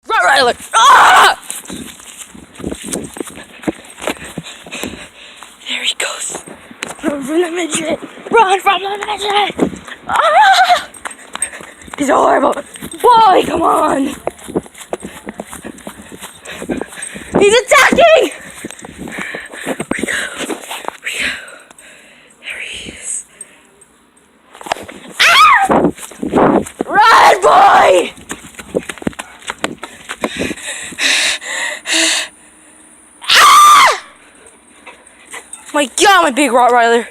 Rottweiler! Ah! There he goes. Run from the midget! Run from the midget! Ah! He's horrible. Boy, come on! He's attacking! Where'd he go? Where'd he go? There he is. Ah! Run, boy! Ah! My God, my big Rottweiler.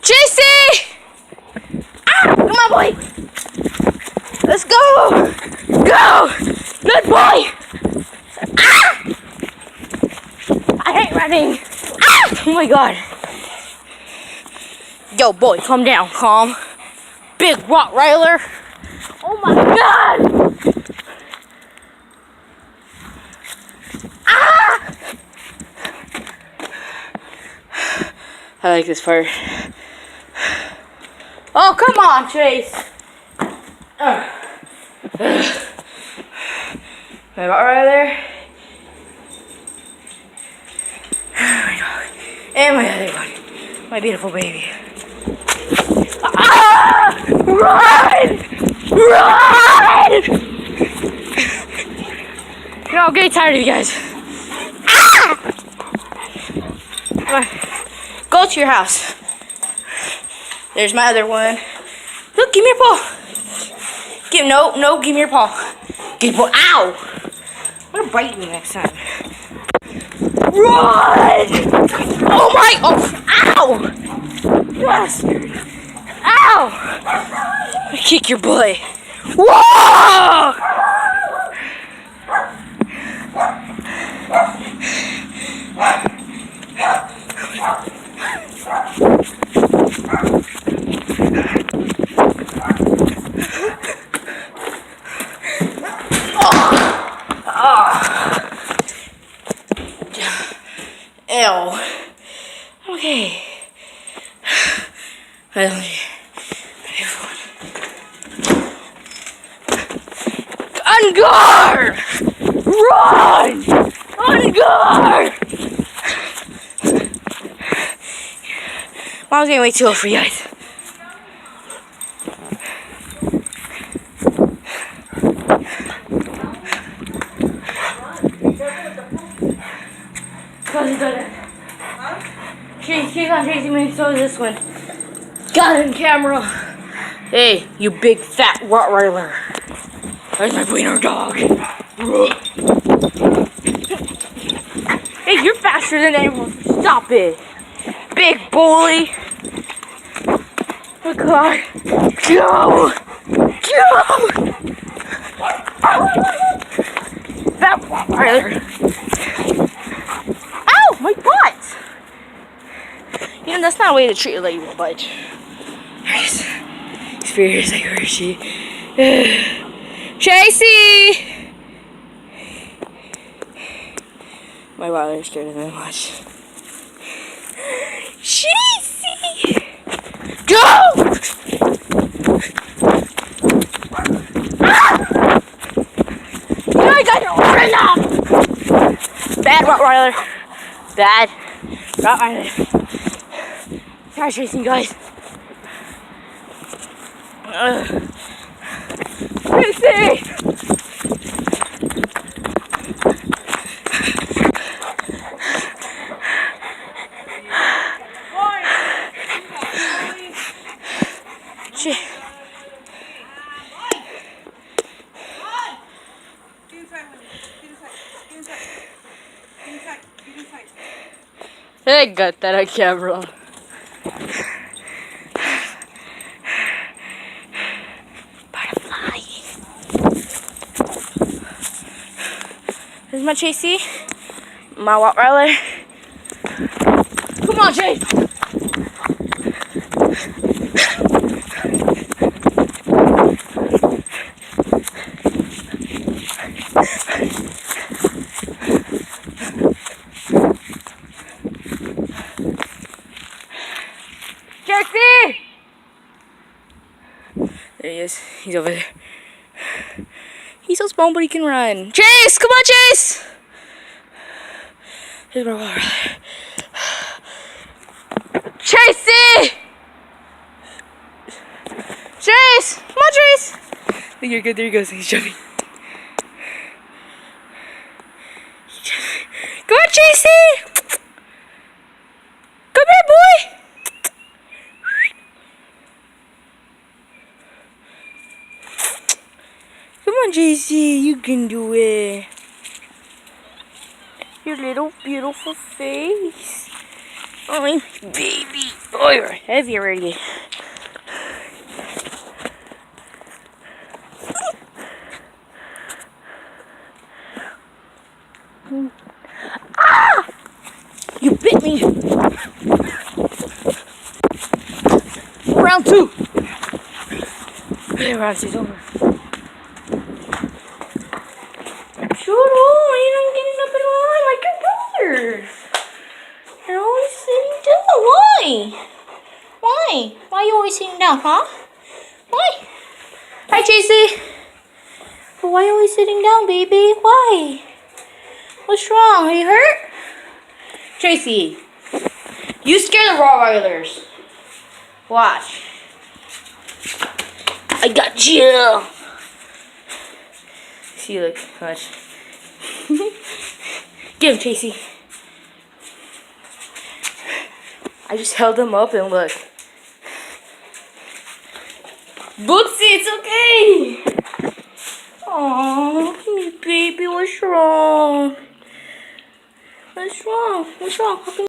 JC! Ah! Come on, boy! Let's go! Go! Good boy! Ah! I hate running. Ah! Oh my God. Yo, boy, calm down. Calm. Big Rottweiler. Oh my God! Ah! I like this part. Oh, come on, Chase. My Rottweiler. My dog. And my other one. My beautiful baby. Ah! Run! Run! You know, I'm getting tired of you guys. Ah! Go to your house. There's my other one. Look, give me your paw. No, give me your paw. Give me your paw. Ow! I'm gonna bite you next time. Run! Oh my! Oh! Ow! Yes! Ow! I kick your butt. Whoa! Ew. Okay. On guard! Run! On guard! Mom's getting way too old for you guys. She's on chasing me, so is this one. Got it on camera. Hey, you big fat Rottweiler. There's my wiener dog. Hey, you're faster than anyone. Stop it. Big bully. Oh God. Go! Go! That Rottweiler. Ow! My butt! You know, that's not a way to treat a lady with a butt. He's furious like Hershey. Chasey! My Rottweiler's scared of him much. Chasey! Go! Ah! You guys are enough! Bad Rottweiler. Bad Rottweiler. Try chasing, guys. Chasey! I got that on camera. Butterfly. This is my Chasey. My Rottweiler. Come on, Chase! Chasey! There he is. He's over there. He's so small, but he can run. Chase, come on, Chase. Here's my water. Chasey! Chase! Come on, Chase! I think you're good. There he goes. He's jumping. Come on, Chasey! Come here, boy! Come on, JC, you can do it. Your little beautiful face. Oh, my baby. Oh, you're heavy already. Ah! You bit me. Round 2. Okay, round 2's over. Shut up! You're not getting up and on like your brother. You're always sitting down. Why? Why? Why are you always sitting down, huh? Why? Hi, JC. But why are you always sitting down, baby? Why? What's wrong? Are you hurt? Tracy, you scare the Rottweilers. Watch. I got you. See, look, watch. Get him, Tracy. I just held him up and look. Bootsy, it's okay. Aww, baby, what's wrong? What's wrong? What's wrong?